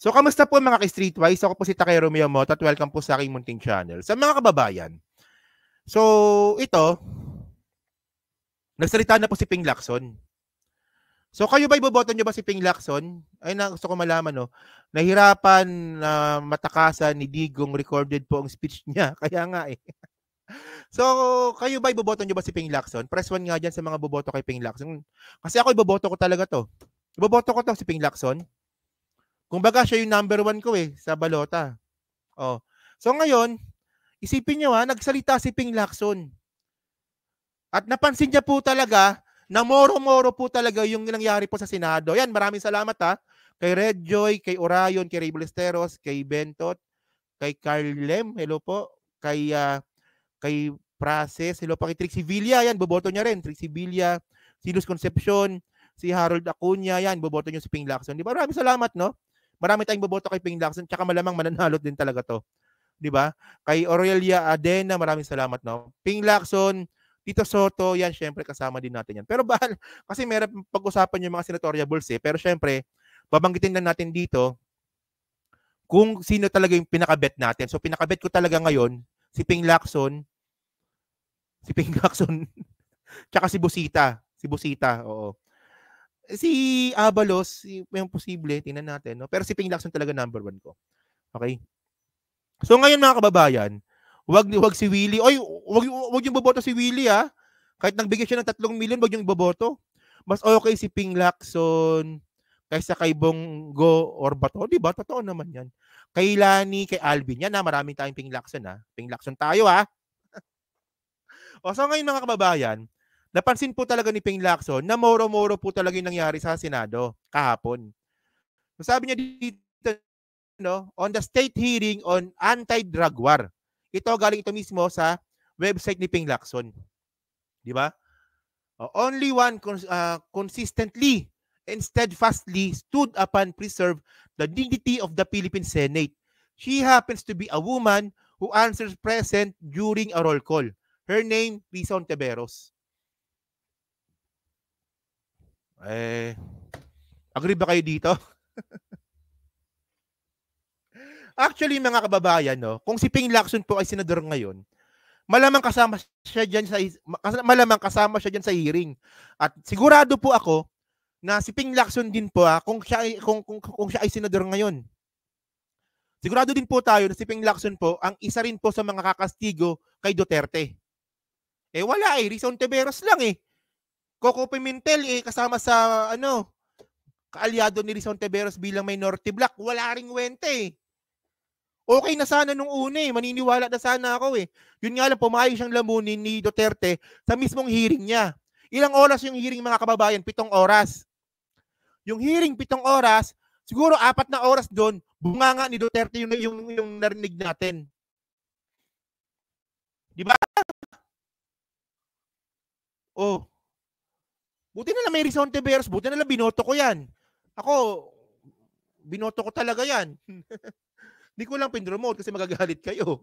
So, kamusta po mga ka-Streetwise? Ako po si Takero Miyamoto at welcome po sa aking munting channel. Sa mga kababayan, so ito, nagsalita na po si Ping Lacson. So, kayo ba iboboto nyo ba si Ping Lacson? Ay, gusto ko malaman, no? Nahirapan na matakasan ni Digong, recorded po ang speech niya. Kaya nga eh. So, kayo ba iboboto nyo ba si Ping Lacson? Press 1 nga dyan sa mga boboto kay Ping Lacson. Kasi ako iboboto ko talaga to. Iboboto ko to si Ping Lacson. Kumbaga siya yung number 1 ko eh, sa balota. Oh. So ngayon, isipin nyo nagsalita si Ping Lacson. At napansin niya po talaga na moro-moro po talaga yung nangyari po sa Senado. Yan, maraming salamat kay Red Joy, kay Orion, kay Ray Ballesteros, kay Bentot, kay Carl Lem, hello po, kay Prases, hello po, kay Trixie Villa, yan, boboto niya rin. Trixie Villa, si Luz Concepcion, si Harold Acuña, yan, boboto niyo si Ping Lacson. Di ba? Maraming salamat, no? Marami tayong boboto kay Ping Lacson, tsaka malamang mananalo din talaga to. 'Di ba? Kay Aurelia Adena, maraming salamat, no. Ping Lacson, Tito Soto, yan syempre kasama din natin yan. Pero bahal kasi meron pag-usapan yung mga senatoriables pero syempre babanggitin lang natin dito kung sino talaga yung pinaka-bet natin. So pinaka-bet ko talaga ngayon si Ping Lacson, tsaka si Busita, oo. Si Abalos, yung posible, tingnan natin, no? Pero si Ping Lacson talaga number 1 ko. Okay? So ngayon mga kababayan, wag si Willie. Oy, wag yung boboto si Willie Kahit nagbigay siya ng 3 milyon, wag yung boboto. Mas okay si Ping Lacson kaysa kay Bongo Orbato, 'di ba? Totoo naman 'yan. Kay Lani, kay Alvin, yan maraming tayong Ping Lacson Ping Lacson tayo O so ngayon mga kababayan, napansin po talaga ni Ping Lacson na moro-moro po talaga yung nangyari sa Senado kahapon. So sabi niya dito, on the state hearing on anti-drug war. Ito galing ito mismo sa website ni Ping Lacson. Di ba? Only one consistently and steadfastly stood up and preserved the dignity of the Philippine Senate. She happens to be a woman who answers present during a roll call. Her name, Risa Ontiveros. Agree ba kayo dito? Actually, mga kababayan, no, kung si Ping Lacson po ay senador ngayon, malamang kasama siya diyan sa hearing. At sigurado po ako na si Ping Lacson din po kung siya ay senador ngayon. Sigurado din po tayo na si Ping Lacson po ang isa rin po sa mga kakastigo kay Duterte. Wala Risa Ontiveros lang Coco Pimentel kasama sa kaalyado ni Risa Ontiveros bilang minority bloc. Wala ring wente Okay na sana nung una maniniwala na sana ako Yun nga lang, pumayag siyang lamunin ni Duterte sa mismong hearing niya. Ilang oras yung hearing mga kababayan? 7 oras. Yung hearing 7 oras, siguro 4 na oras doon, bunganga ni Duterte yung narinig natin. Di ba? Buti na lang may Risa Ontiveros, buti na lang binoto ko yan. Ako, binoto ko talaga yan. Hindi ko lang pin-promote kasi magagalit kayo.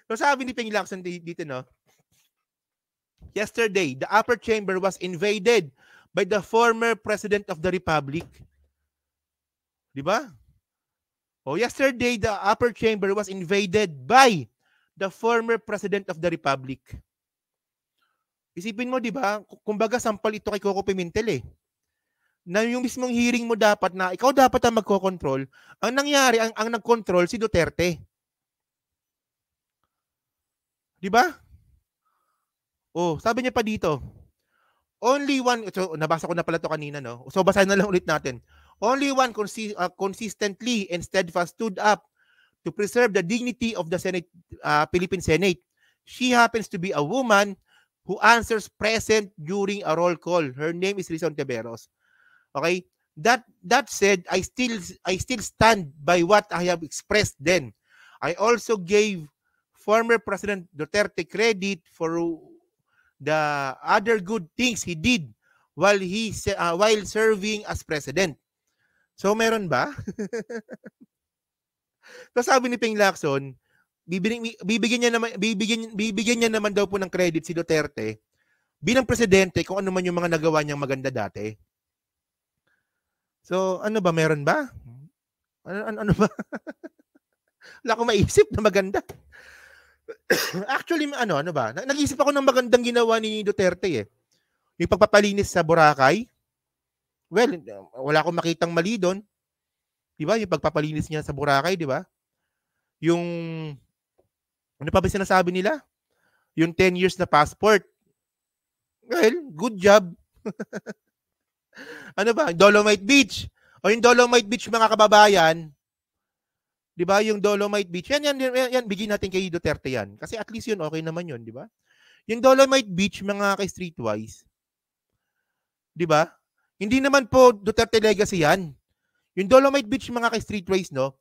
So sabi ni Ping Lacson dito, no? Yesterday, the upper chamber was invaded by the former President of the Republic. Di ba? Yesterday, the upper chamber was invaded by the former President of the Republic. Isipin mo, di ba? Kumbaga, sampal ito kay Coco Pimentel na yung mismong hearing mo dapat na ikaw dapat ang magko-control. Ang nangyari, ang nag-control si Duterte. Di ba? Sabi niya pa dito, only one, so nabasa ko na pala to kanina, no? So basahin na lang ulit natin. Only one consistently and steadfast stood up to preserve the dignity of the Senate, Philippine Senate. She happens to be a woman who answers present during a roll call. Her name is Risa Ontiveros. Okay? That said, I still stand by what I have expressed then. I also gave former President Duterte credit for the other good things he did while serving as president. So meron ba? So sabi ni Ping Lacson, bibigyan niya naman daw po ng credit si Duterte bilang presidente kung ano man yung mga nagawa niyang maganda dati. So, ano ba, meron ba? Ano ba? Wala akong maisip na maganda. Actually, ano ba? Nag-isip ako ng magandang ginawa ni Duterte eh. Yung pagpapalinis sa Boracay. Well, wala akong makitang mali doon. Di ba? Yung pagpapalinis niya sa Boracay, di ba? Yung, ano pa ba sinasabi nila? Yung 10 years na passport. Well, good job. Ano ba? Dolomite Beach. O yung Dolomite Beach, mga kababayan, di ba? Yung Dolomite Beach, yan, bigyan natin kay Duterte yan. Kasi at least yun, okay naman yun, di ba? Yung Dolomite Beach, mga kay Streetwise, di ba? Hindi naman po Duterte legacy yan. Yung Dolomite Beach, mga kay Streetwise, no?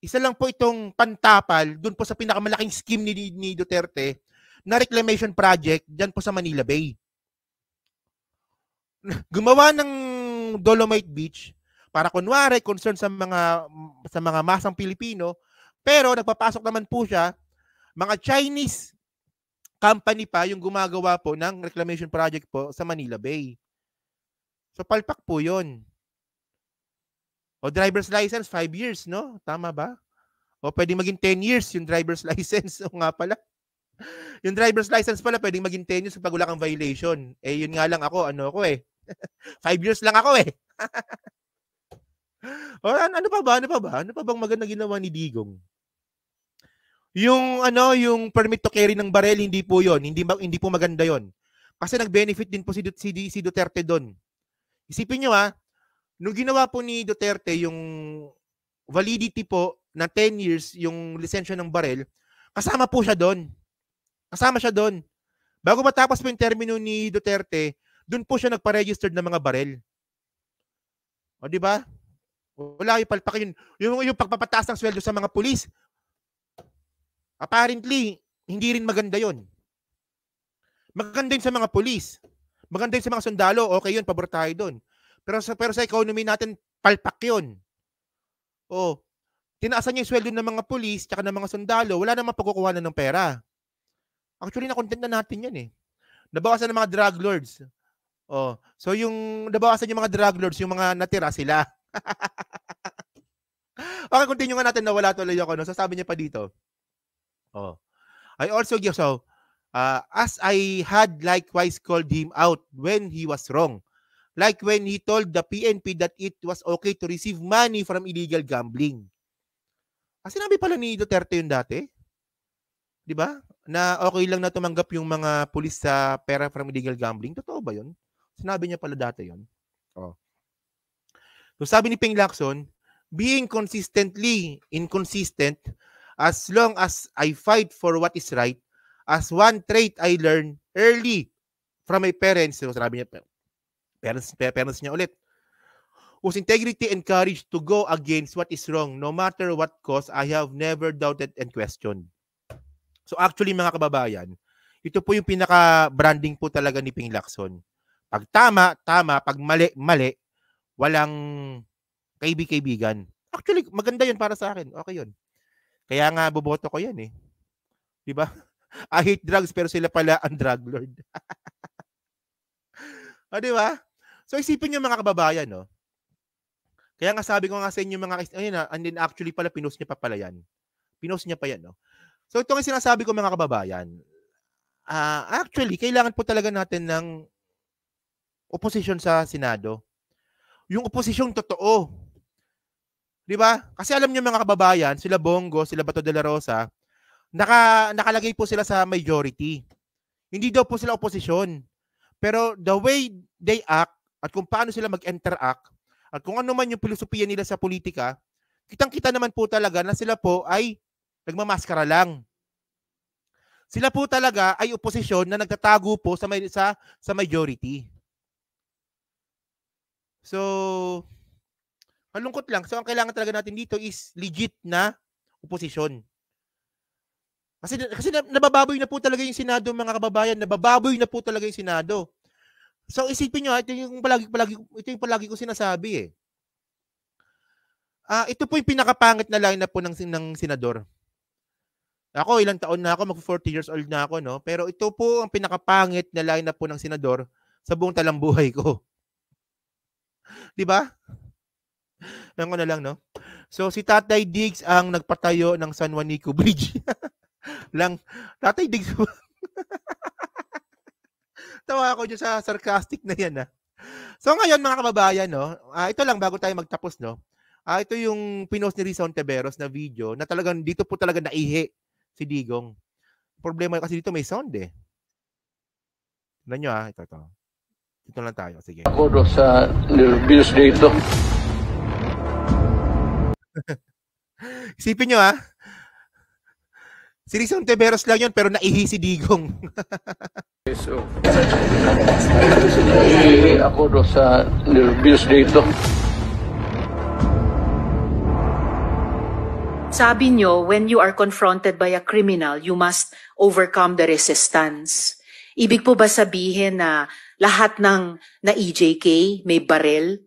Isa lang po itong pantapal dun po sa pinakamalaking scheme ni Duterte na reclamation project dyan po sa Manila Bay. Gumawa ng Dolomite Beach para kunwari concern sa mga masang Pilipino, pero nagpapasok naman po siya mga Chinese company pa yung gumagawa po ng reclamation project po sa Manila Bay. So palpak po 'yon. O driver's license 5 years, no? Tama ba? O pwedeng maging 10 years yung driver's license. O nga pala. Yung driver's license pala pwedeng maging 10 years pag wala kang violation. Eh yun nga lang ako, 5 years lang ako eh. O ano pa ba? Ano pa bang maganda ginawa ni Digong? Yung permit to carry ng barel, hindi po 'yon. Hindi po maganda 'yon. Kasi nag-benefit din po si Duterte doon. Isipin niyo nung ginawa po ni Duterte yung validity po na 10 years yung lisensya ng barel, kasama po siya doon. Kasama siya doon. Bago matapos po yung termino ni Duterte, doon po siya nagpa-registered ng mga barel. O di ba? Wala yung palpak yun. Yung pagpapataas ng sweldo sa mga pulis, apparently, hindi rin maganda yun. Maganda yun sa mga pulis. Maganda yun sa mga sundalo. Okay yun, pabor tayo doon. Pero sa economy natin, palpak yun. O, tinaasan niya yung sweldo ng mga pulis tsaka ng mga sundalo, wala namang pagkukuha ng pera. Actually, na-content na natin yan eh. Nabawasan ng mga drug lords. Oh, so yung nabawasan yung mga drug lords, yung mga natira sila. Okay, continue nga natin, nawala tuloy ako. No? So sabi niya pa dito. Oh. I also give as I had likewise called him out when he was wrong. Like when he told the PNP that it was okay to receive money from illegal gambling. Sinabi pala ni Duterte yun dati. 'Di ba? Na okay lang na tumanggap yung mga pulis sa pera from illegal gambling. Totoo ba yun? Sinabi niya pala dati yun. Oh. So sabi ni Ping Lacson, being consistently inconsistent as long as I fight for what is right, as one trait I learned early from my parents. So sabi niya, parents niya ulit, whose integrity and courage to go against what is wrong, no matter what cause, I have never doubted and questioned. So actually mga kababayan, ito po yung pinaka-branding po talaga ni Ping Lacson. Pag tama, tama. Pag mali, mali. Walang kaibigan. Actually, maganda yun para sa akin. Okay yun. Kaya nga boboto ko yan eh. Diba? I hate drugs pero sila pala ang drug lord. Diba? So isipin nyo mga kababayan, no? Kaya nga sabi ko nga sa inyo mga and then actually pala pinost niya pa pala yan. Pinost niya pa yan, no? So ito nga sinasabi ko mga kababayan. Actually, kailangan po talaga natin ng opposition sa Senado. Yung opposition totoo. 'Di ba? Kasi alam niyo mga kababayan, sila Bongo, sila Bato de la Rosa, nakalagay po sila sa majority. Hindi daw po sila opposition. Pero the way they act at kung paano sila mag-interact at kung ano man yung filosofiya nila sa politika, kitang-kita naman po talaga na sila po ay nagmamaskara lang. Sila po talaga ay opposition na nagtatago po sa majority. So, malungkot lang. So, ang kailangan talaga natin dito is legit na opposition. Kasi nabababoy na po talaga yung Senado, mga kababayan. Nabababoy na po talaga yung Senado. So, isipin nyo, ito yung palagi ko sinasabi eh. Ito po yung pinakapangit na lineup po ng senador. Ako, ilang taon na ako, mag-40 years old na ako, no? Pero ito po ang pinakapangit na lineup po ng senador sa buong talang buhay ko. 'Di ba? Alam ko na lang, no? So, si Tatay Diggs ang nagpatayo ng San Juanico Bridge. lang, Tatay Diggs. Tawa ako dyan sa sarcastic na yan, ha? So, ngayon, mga kababayan, no? Ito lang, bago tayo magtapos, no? Ito yung pinost ni Rizon Teberos na video na talagang, dito po talaga naihi si Digong. Problema kasi dito may sound, eh. Tignan nyo, ha? Ito. Dito lang tayo. Sige. Ako do sa nervous dito. Isipin nyo, ha? Si Rizon Teberos lang yun, pero naihi si Digong. So, ako do sa nervous dito. Sabi nyo, when you are confronted by a criminal, you must overcome the resistance. Ibig po ba sabihin na lahat ng na EJK may barel?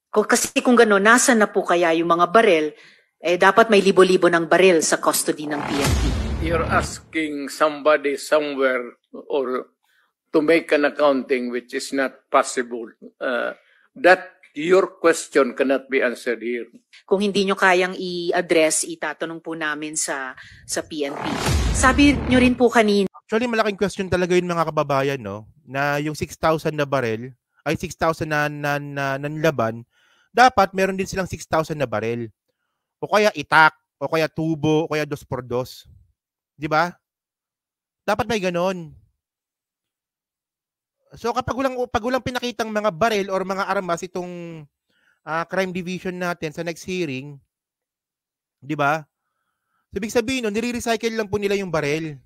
Kasi kung gano'n, nasa na po kaya yung mga barel? Dapat may libo-libo ng barel sa custody ng PNP. You're asking somebody somewhere or to make an accounting which is not possible. That your question cannot be answered here. Kung hindi nyo kayang i-address, itatanong po namin sa PNP. Sabi nyo rin po kanina. Actually, malaking question talaga yun mga kababayan, no? Na yung 6,000 na barel, ay 6,000 na nanlaban, dapat meron din silang 6,000 na barel. O kaya itak, o kaya tubo, o kaya 2x2. Di ba? Dapat may ganon. So kapag walang pinakitang mga barel or mga armas itong crime division natin sa next hearing, di ba? So, ibig sabihin, nire-recycle lang po nila yung barel.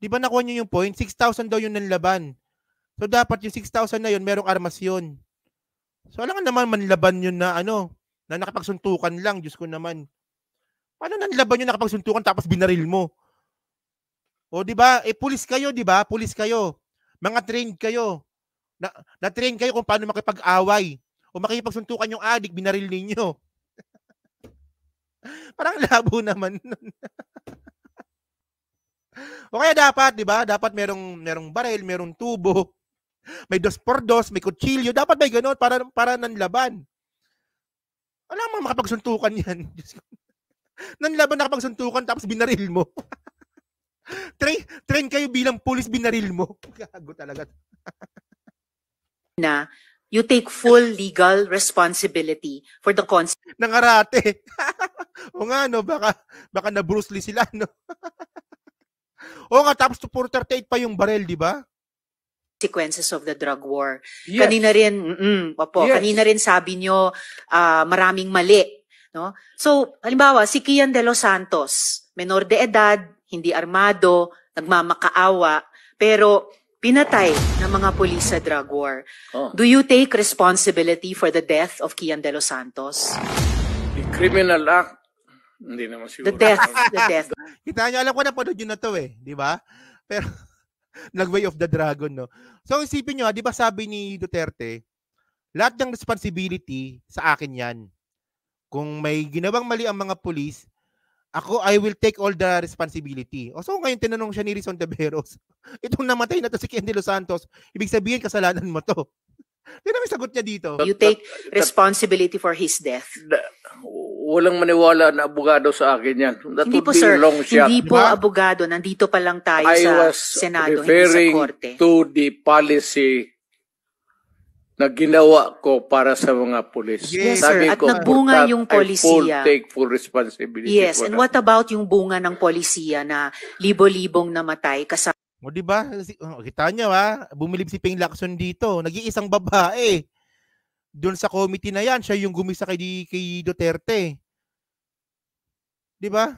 Di ba nakuha nyo yung point? 6,000 daw yung nanlaban. So dapat yung 6,000 na yun, merong armas yun. So alam nga naman manlaban yun na na nakapagsuntukan lang, Diyos ko naman. Paano nanlaban yun nakapagsuntukan tapos binaril mo? O di ba? Pulis kayo, di ba? Pulis kayo. Mga trained kayo. Na-train kayo kung paano makipag-away. O makipagsuntukan yung adik, binaril ninyo. Parang labo naman. O kaya dapat, di ba? Dapat merong baril, merong tubo. May 2x2, may kutsilyo. Dapat may gano'n para nanlaban. Alam mo, makapagsuntukan yan. Nanlaban nakapagsuntukan tapos binaril mo. Train kayo bilang pulis, binaril mo. Gago talaga. Na you take full legal responsibility for the Nangarate. O nga, no, baka na Bruce Lee sila, no? O nga, tapos 438 pa yung barel, di ba? consequences of the drug war. Yes. Kanina rin, Yes. kanina rin sabi nyo, maraming mali. No? So, halimbawa, si Kian De Los Santos, menor de edad, hindi armado, nagmamakaawa, pero pinatay ng mga pulis sa drug war. Oh. Do you take responsibility for the death of Kian De Los Santos? The criminal act, hindi naman siguro. The death. Kita nyo, alam ko na panood yun na to eh, di ba? Pero, nag-way of the dragon, no? So, isipin nyo, di ba sabi ni Duterte, lahat ng responsibility sa akin yan. Kung may ginawang mali ang mga pulis, I will take all the responsibility. O so, ngayon tinanong siya ni Rizon Teberos, itong namatay na to si Kian De Los Santos, ibig sabihin, kasalanan mo to. Hindi namin sagot niya dito. You take responsibility for his death. Walang maniwala na abogado sa akin yan. That Hindi would po, be sir. a long shot. Hindi po Diba? abogado. Nandito pa lang tayo I sa was Senado, hindi sa referring Korte. to the policy na ginawa ko para sa mga pulis. Yes, Sabi sir. At ko, nagbunga for that, yung I polisiya. take full responsibility Yes, for and that. what about yung bunga ng polisiya na libo-libong namatay kasama O di ba? Kita niyo ha, bumilib si Ping Lacson dito, nag-iisang babae. Doon sa committee na yan, siya yung gumisa kay Duterte. Di ba?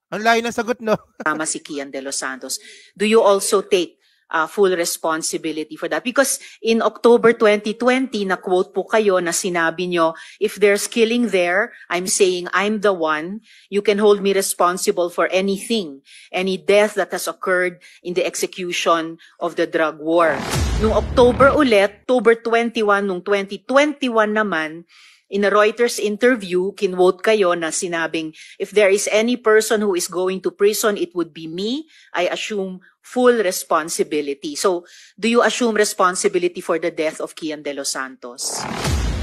Ang layo ng sagot, no? si Kian De Los Santos? Do you also take full responsibility for that? Because in October 2020, na-quote po kayo na sinabi nyo, if there's killing there, I'm saying I'm the one. You can hold me responsible for anything, any death that has occurred in the execution of the drug war. Nung October ulit, October 21, nung 2021 naman, in a Reuters interview, kinwote kayo na sinabing, if there is any person who is going to prison, it would be me. I assume full responsibility. So, do you assume responsibility for the death of Kian De Los Santos?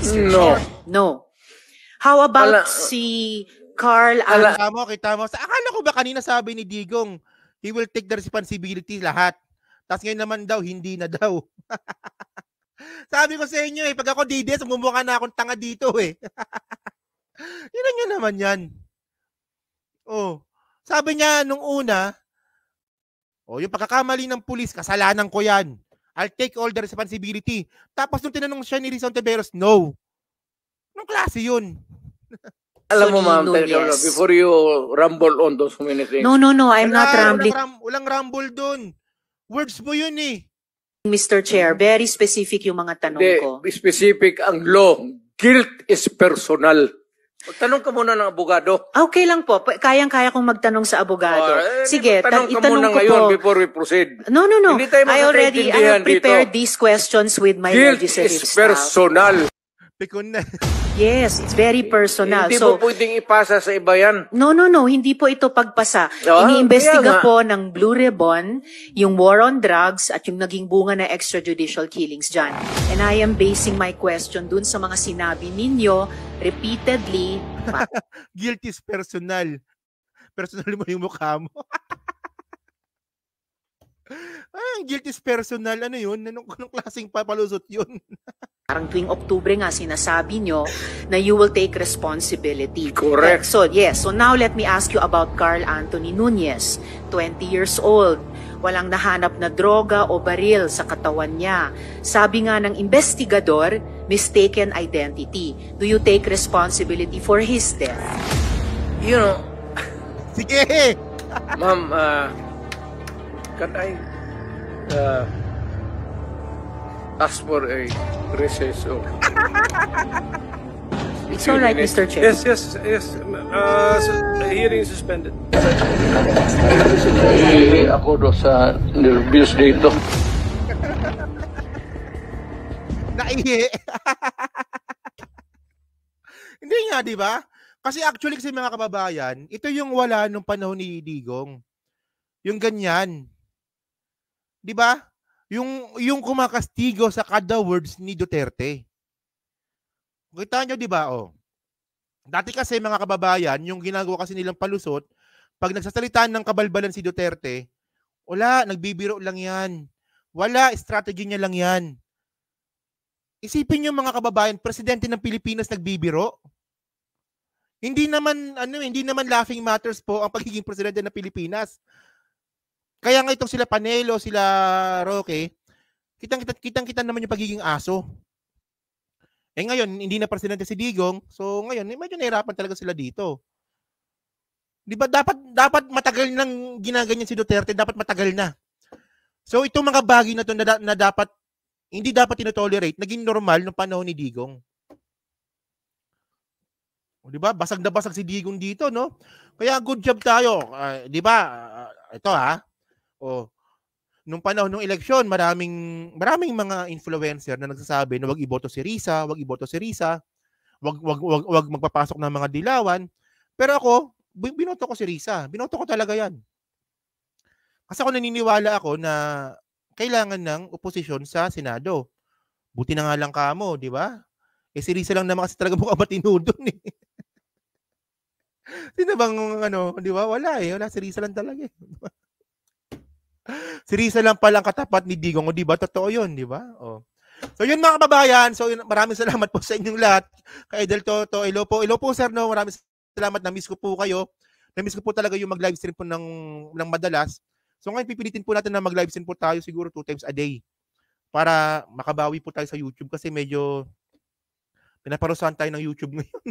Mr. No. Chair. No. How about Ala- si Carl Kita mo. Akala ko ba kanina sabi ni Digong, he will take the responsibility lahat. Tapos ngayon naman daw, hindi na daw. Sabi ko sa inyo pag ako dides, mumukha na akong tanga dito Yun naman yan. Sabi niya nung una, yung pagkakamali ng pulis, kasalanan ko yan. I'll take all the responsibility. Tapos nung tinanong siya ni Rizal Tiberos, no. Anong klase yun? Alam mo, ma'am, Nunez. before you rumble on those many things. No, I'm not rambling. Walang rumble dun. Words mo yun Mr. Chair, very specific yung mga tanong ko. Specific ang law. Guilt is personal. Tanong ka muna ng abogado. Okay lang po. Kayang-kaya kong magtanong sa abogado. Sige, tanong ka itanong muna ko ngayon po. before we proceed. No. Hindi tayo I magkakaintindihan have prepared dito. these questions with my Guilt legislative is staff. personal. Yes, it's very personal. Hindi So, mo pwedeng ipasa sa iba yan. no, hindi po ito pagpasa. Ah, Iniimbestiga kaya nga. po ng Blue Ribbon yung war on drugs at yung naging bunga na extrajudicial killings dyan. And I am basing my question dun sa mga sinabi ninyo repeatedly. Guilt is personal. Personal mo yung mukha mo. Guilt is personal. Ano yun? Anong klaseng papalusot yun? Parang tuwing Oktubre nga sinasabi nyo na you will take responsibility. Correct. So now let me ask you about Carl Anthony Nunez, 20 years old. Walang nahanap na droga o baril sa katawan niya. Sabi nga ng investigador, mistaken identity. Do you take responsibility for his death? You know, Sige! ma'am, can I ask for a recess of It's all right, Mr. Chair. Yes. Hearing is suspended. ako do sa nervous dito. Naihi. Hindi nga, di ba? Kasi actually kasi mga kababayan, ito yung wala nung panahon ni Digong. Yung ganyan. Di ba? Yung kumakastigo sa kada words ni Duterte. Kita nyo, di ba? Dati kasi mga kababayan, yung ginagawa kasi nilang palusot, pag nagsasalitaan ng kabalbalan si Duterte, wala, nagbibiro lang yan. Wala, strategy niya lang yan. Isipin nyo mga kababayan, presidente ng Pilipinas nagbibiro. Hindi naman laughing matters po ang pagiging presidente ng Pilipinas. Kaya nga itong sila Panelo, sila Roque, kitang-kita naman yung pagiging aso. Ngayon, hindi na presidente si Digong, so ngayon, medyo nahirapan talaga sila dito. Di ba dapat matagal nang ginaganyan si Duterte, dapat matagal na. So itong mga bagay na to na dapat, hindi dapat tinotolerate, naging normal nung panahon ni Digong. Di ba? Basag na basag si Digong dito, no? Kaya good job tayo. Di ba? Ito nung panahon ng eleksyon, maraming mga influencer na nagsasabi na wag iboto si Risa, wag magpapasok ng mga dilawan. Pero ako, binoto ko si Risa. Binoto ko talaga 'yan. Kasi ako naniniwala ako na kailangan ng oposisyon sa Senado. Buti na nga lang kamo, di ba? Si Risa lang naman kasi talaga mukhang matino doon eh. Sino bang di ba? Wala si Risa lang talaga eh. Si Risa lang palang katapat ni Digong, di ba? Totoo 'yun, di ba? So yun mga kababayan, maraming salamat po sa inyong lahat. Kay Del Toto, hello po sir, no? Maraming salamat, na-miss ko po kayo. Na-miss ko po talaga yung mag-live stream po ng madalas. So ngayon pipilitin po natin na mag-live stream po tayo siguro 2 times a day para makabawi po tayo sa YouTube kasi medyo pinaparusahan tayo ng YouTube ngayon.